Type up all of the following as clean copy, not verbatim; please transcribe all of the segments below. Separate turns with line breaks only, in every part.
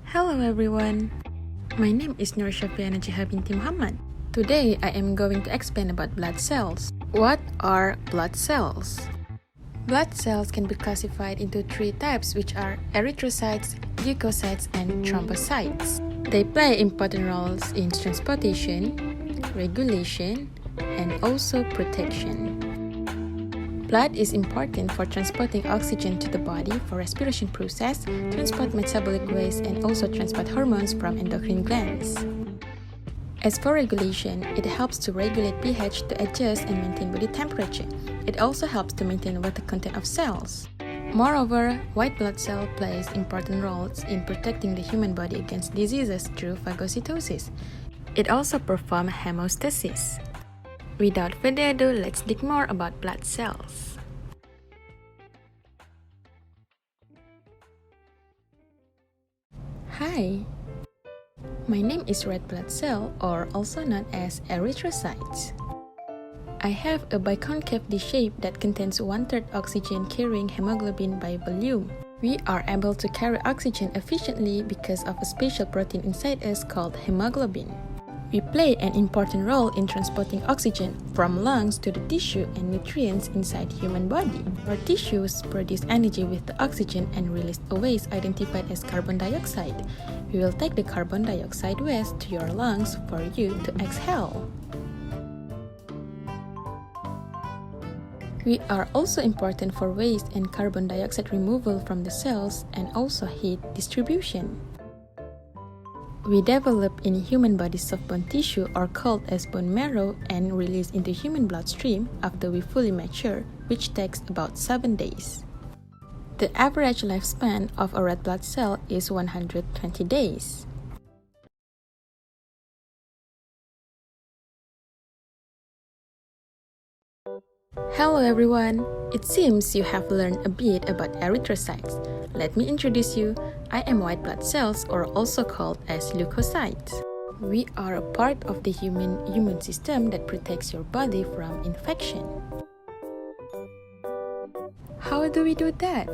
Hello everyone, my name is Nur Syafiana Jiha binti Muhammad. Today I am going to explain about blood cells. What are blood cells? Blood cells can be classified into three types, which are erythrocytes, leukocytes, and thrombocytes. They play important roles in transportation, regulation, and also protection. Blood is important for transporting oxygen to the body for respiration process, transport metabolic waste, and also transport hormones from endocrine glands. As for regulation, it helps to regulate pH to adjust and maintain body temperature. It also helps to maintain water content of cells. Moreover, white blood cell plays important roles in protecting the human body against diseases through phagocytosis. It also performs hemostasis. Without further ado, let's dig more about blood cells. Hi, my name is red blood cell, or also known as erythrocytes. I have a biconcave dish shape that contains 1/3 oxygen carrying hemoglobin by volume. We are able to carry oxygen efficiently because of a special protein inside us called hemoglobin. We play an important role in transporting oxygen from lungs to the tissue and nutrients inside human body. Our tissues produce energy with the oxygen and release a waste identified as carbon dioxide. We will take the carbon dioxide waste to your lungs for you to exhale. We are also important for waste and carbon dioxide removal from the cells and also heat distribution. We develop in human body soft bone tissue or called as bone marrow and release into human bloodstream after we fully mature, which takes about 7 days. The average lifespan of a red blood cell is 120 days. Hello everyone! It seems you have learned a bit about erythrocytes. Let me introduce you. I am white blood cells, or also called as leukocytes. We are a part of the human immune system that protects your body from infection. How do we do that?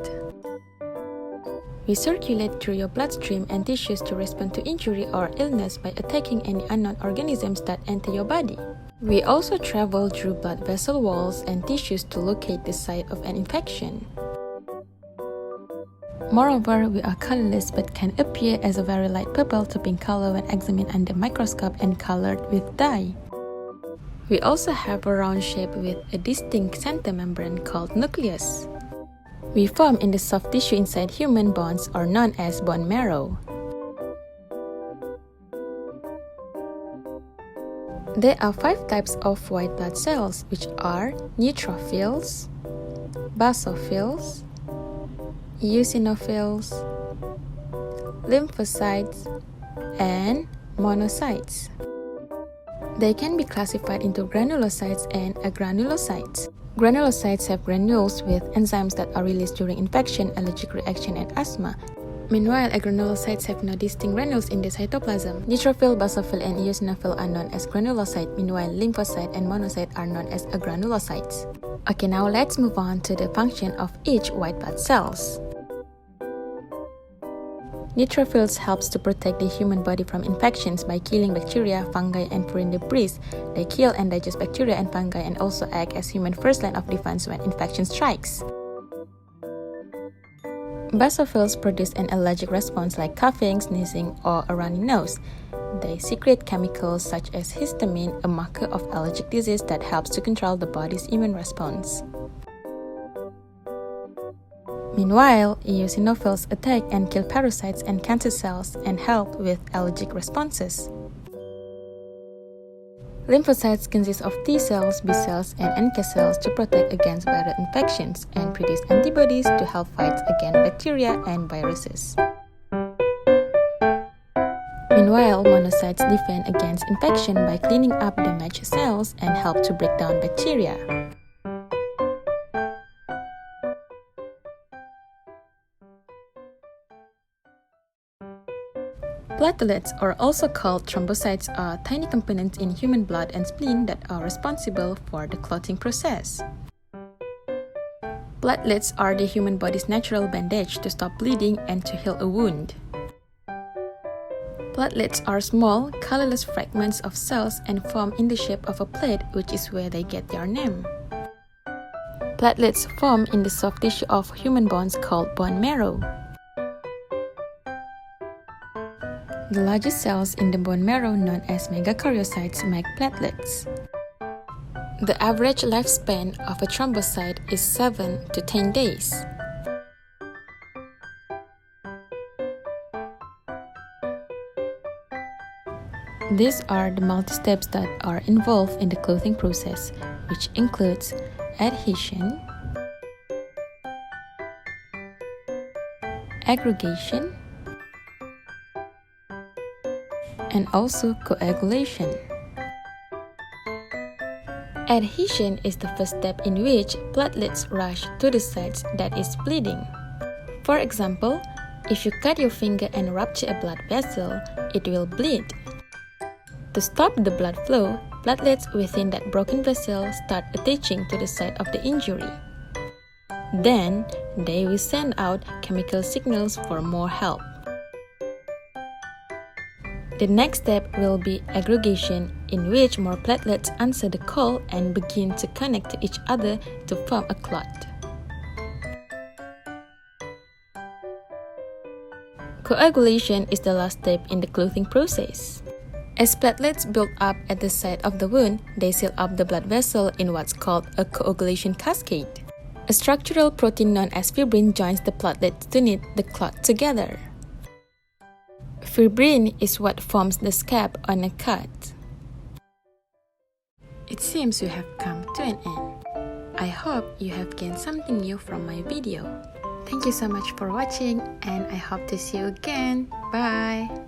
We circulate through your bloodstream and tissues to respond to injury or illness by attacking any unknown organisms that enter your body. We also travel through blood vessel walls and tissues to locate the site of an infection. Moreover, we are colorless but can appear as a very light purple to pink color when examined under microscope and colored with dye. We also have a round shape with a distinct center membrane called nucleus. We form in the soft tissue inside human bones, or known as bone marrow. There are 5 types of white blood cells, which are neutrophils, basophils, eosinophils, lymphocytes, and monocytes. They can be classified into granulocytes and agranulocytes. Granulocytes have granules with enzymes that are released during infection, allergic reaction, and asthma. Meanwhile, agranulocytes have no distinct granules in the cytoplasm. Neutrophil, basophil, and eosinophil are known as granulocyte, meanwhile lymphocyte and monocyte are known as agranulocytes. Okay, now let's move on to the function of each white blood cells. Neutrophils helps to protect the human body from infections by killing bacteria, fungi, and foreign debris. They kill and digest bacteria and fungi and also act as human first line of defense when infection strikes. Basophils produce an allergic response like coughing, sneezing, or a runny nose. They secrete chemicals such as histamine, a marker of allergic disease that helps to control the body's immune response. Meanwhile, eosinophils attack and kill parasites and cancer cells and help with allergic responses. Lymphocytes consist of T cells, B cells, and NK cells to protect against viral infections and produce antibodies to help fight against bacteria and viruses. Meanwhile, monocytes defend against infection by cleaning up damaged cells and help to break down bacteria. Platelets, or also called thrombocytes, are tiny components in human blood and spleen that are responsible for the clotting process. Platelets are the human body's natural bandage to stop bleeding and to heal a wound. Platelets are small, colorless fragments of cells and form in the shape of a plate, which is where they get their name. Platelets form in the soft tissue of human bones called bone marrow. The largest cells in the bone marrow, known as megakaryocytes, make platelets. The average lifespan of a thrombocyte is 7 to 10 days. These are the multi-steps that are involved in the clotting process, which includes adhesion, aggregation, and also coagulation. Adhesion is the first step in which platelets rush to the sites that is bleeding. For example, if you cut your finger and rupture a blood vessel, it will bleed. To stop the blood flow, platelets within that broken vessel start attaching to the site of the injury. Then, they will send out chemical signals for more help. The next step will be aggregation, in which more platelets answer the call and begin to connect to each other to form a clot. Coagulation is the last step in the clotting process. As platelets build up at the site of the wound, they seal up the blood vessel in what's called a coagulation cascade. A structural protein known as fibrin joins the platelets to knit the clot together. Fibrin is what forms the scab on a cut. It seems we have come to an end. I hope you have gained something new from my video. Thank you so much for watching, and I hope to see you again. Bye!